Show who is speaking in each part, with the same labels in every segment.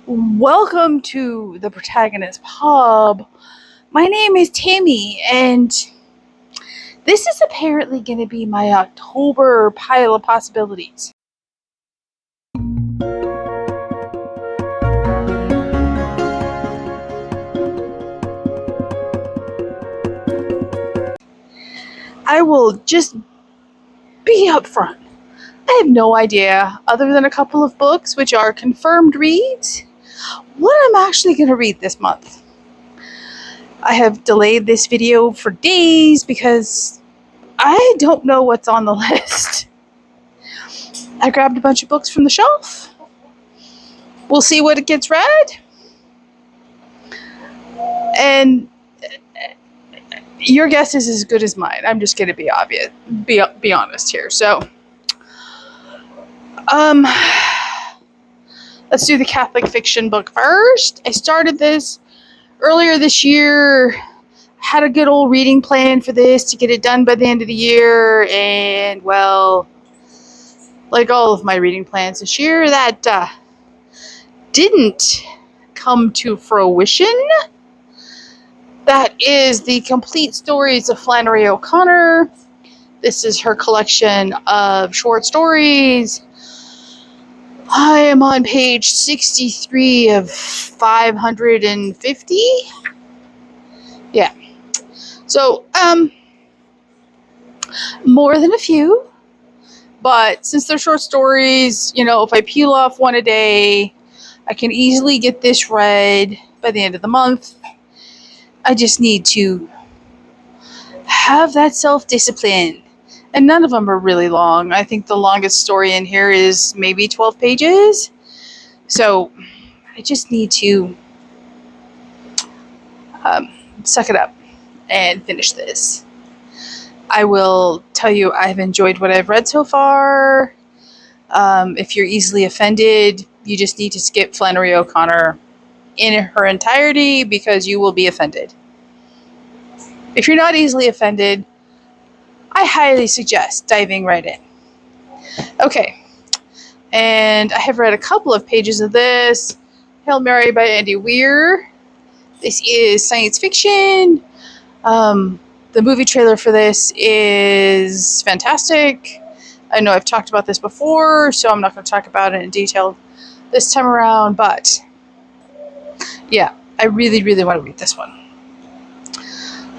Speaker 1: Welcome to the Protagonist Pub. My name is Tammy, and this is apparently going to be my October pile of possibilities. I will just be upfront. I have no idea, other than a couple of books, which are confirmed reads, what I'm actually going to read this month. I have delayed this video for days because I don't know what's on the list. I grabbed a bunch of books from the shelf. We'll see what gets read. And your guess is as good as mine. I'm just going to be honest here. So, let's do the Catholic fiction book first. I started this earlier this year. Had a good old reading plan for this to get it done by the end of the year. And, well, like all of my reading plans this year, that didn't come to fruition. That is the complete stories of Flannery O'Connor. This is her collection of short stories. I am on page 63 of 550. Yeah. So, more than a few. But since they're short stories, if I peel off one a day, I can easily get this read by the end of the month. I just need to have that self-discipline. And none of them are really long. I think the longest story in here is maybe 12 pages. So I just need to suck it up and finish this. I will tell you I've enjoyed what I've read so far. If you're easily offended, you just need to skip Flannery O'Connor in her entirety because you will be offended. If you're not easily offended, I highly suggest diving right in. Okay, and I have read a couple of pages of this. Hail Mary by Andy Weir. This is science fiction. The movie trailer for this is fantastic. I know I've talked about this before, so I'm not going to talk about it in detail this time around, but yeah, I really, really want to read this one.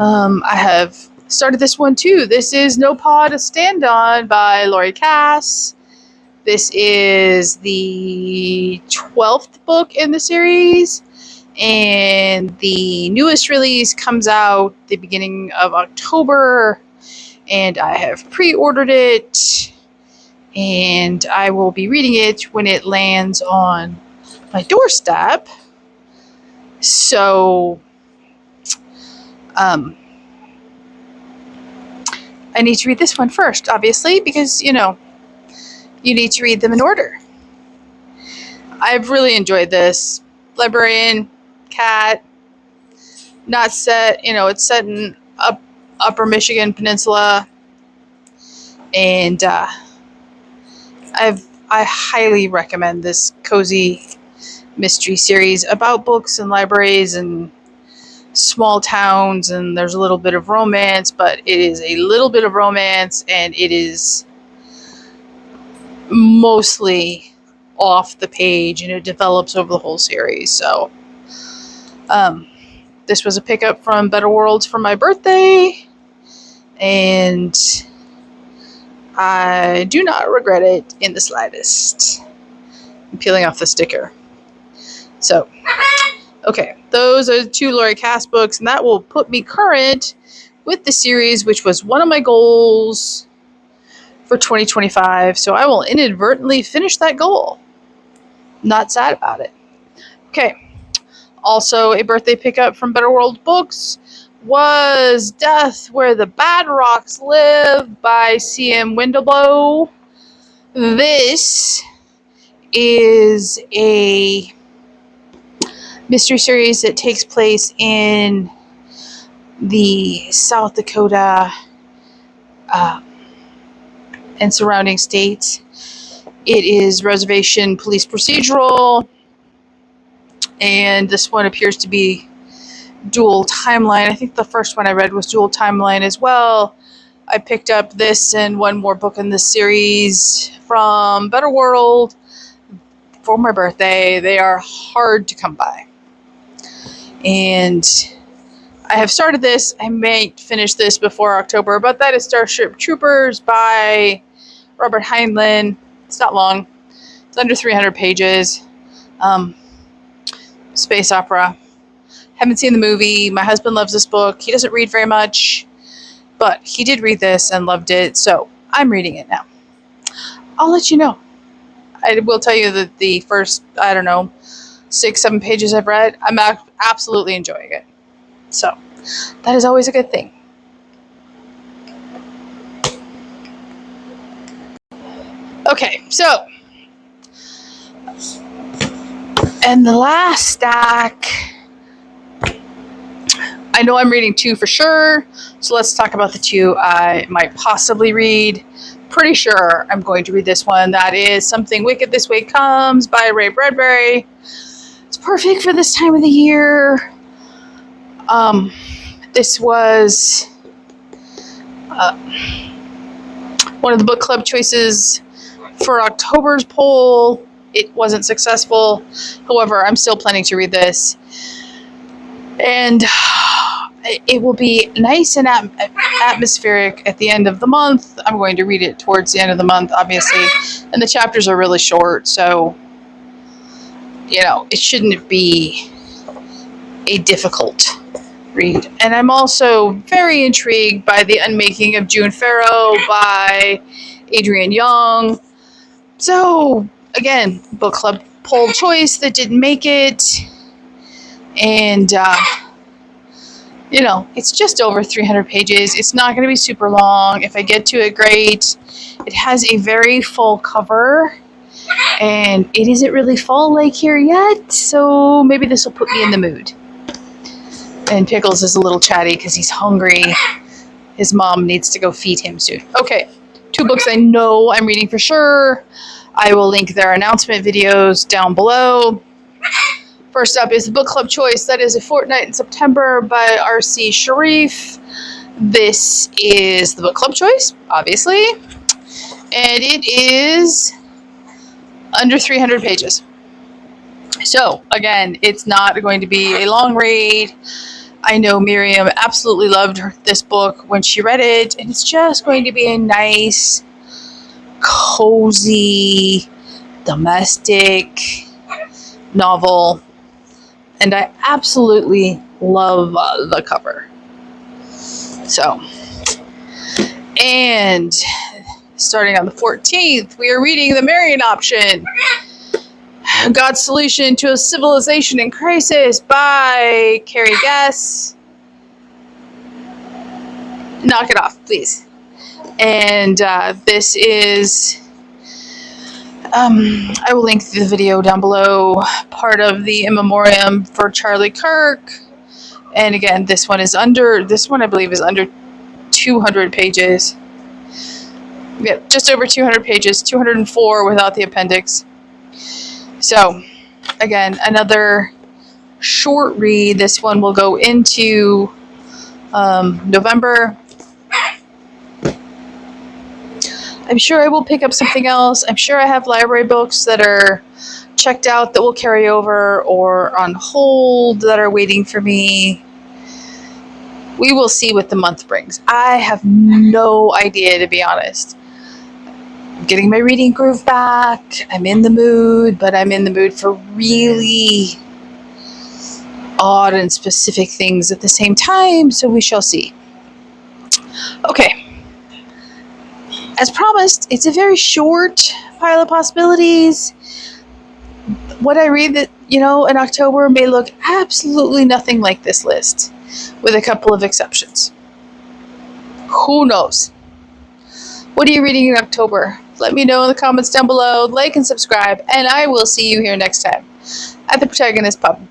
Speaker 1: I have started this one too. This is No Paw to Stand On by Laurie Cass. This is the 12th book in the series, and the newest release comes out the beginning of October, and I have pre-ordered it, and I will be reading it when it lands on my doorstep. So, I need to read this one first, obviously, because, you need to read them in order. I've really enjoyed this. Librarian, cat, not set, it's set in Upper Michigan Peninsula, and I highly recommend this cozy mystery series about books and libraries and small towns, and there's a little bit of romance, but it is a little bit of romance, and it is mostly off the page, and it develops over the whole series. So this was a pickup from Better Worlds for my birthday, and I do not regret it in the slightest. I'm peeling off the sticker. So, okay, those are 2 Laurie Cass books, and that will put me current with the series, which was one of my goals for 2025. So I will inadvertently finish that goal. Not sad about it. Okay, also a birthday pickup from Better World Books was Death Where the Bad Rocks Live by C.M. Windleblow. This is a mystery series that takes place in the South Dakota and surrounding states. It is reservation police procedural. And this one appears to be dual timeline. I think the first one I read was dual timeline as well. I picked up this and one more book in this series from Better World for my birthday. They are hard to come by. And I have started this. I may finish this before October, but that is Starship Troopers by Robert Heinlein. It's not long. It's under 300 pages. Space opera. Haven't seen the movie. My husband loves this book. He doesn't read very much, but he did read this and loved it, so I'm reading it now. I'll let you know. I will tell you that the first, 6-7 pages I've read, I'm absolutely enjoying it. So that is always a good thing. Okay, so, and the last stack, I know I'm reading 2 for sure, so let's talk about the 2 I might possibly read. Pretty sure I'm going to read this one. That is Something Wicked This Way Comes by Ray Bradbury. It's perfect for this time of the year. This was one of the book club choices for October's poll. It wasn't successful. However, I'm still planning to read this. And it will be nice and atmospheric at the end of the month. I'm going to read it towards the end of the month, obviously. And the chapters are really short, so, it shouldn't be a difficult read. And I'm also very intrigued by The Unmaking of June Farrow by Adrienne Young. So, again, book club poll choice that didn't make it. And, it's just over 300 pages. It's not going to be super long. If I get to it, great. It has a very full cover. And it isn't really fall-like here yet, so maybe this will put me in the mood. And Pickles is a little chatty because he's hungry. His mom needs to go feed him soon. Okay, 2 books I know I'm reading for sure. I will link their announcement videos down below. First up is the book club choice. That is A Fortnight in September by R.C. Sharif. This is the book club choice, obviously. And it is under 300 pages. So, again, it's not going to be a long read. I know Miriam absolutely loved this book when she read it, and it's just going to be a nice, cozy, domestic novel. And I absolutely love the cover. So, and starting on the 14th, we are reading The Marion Option, God's Solution to a Civilization in Crisis by Carrie Guess. Knock it off, please. And this is, I will link the video down below, part of the In Memoriam for Charlie Kirk. And again, this one I believe is under 200 pages. Yep, just over 200 pages, 204 without the appendix. So, again, another short read. This one will go into November. I'm sure I will pick up something else. I'm sure I have library books that are checked out that will carry over or on hold that are waiting for me. We will see what the month brings. I have no idea, to be honest. I'm getting my reading groove back. I'm in the mood, but I'm in the mood for really odd and specific things at the same time, so we shall see. Okay. As promised, it's a very short pile of possibilities. What I read that, in October may look absolutely nothing like this list, with a couple of exceptions. Who knows? What are you reading in October? Let me know in the comments down below. Like and subscribe, and I will see you here next time at the Protagonist Pub.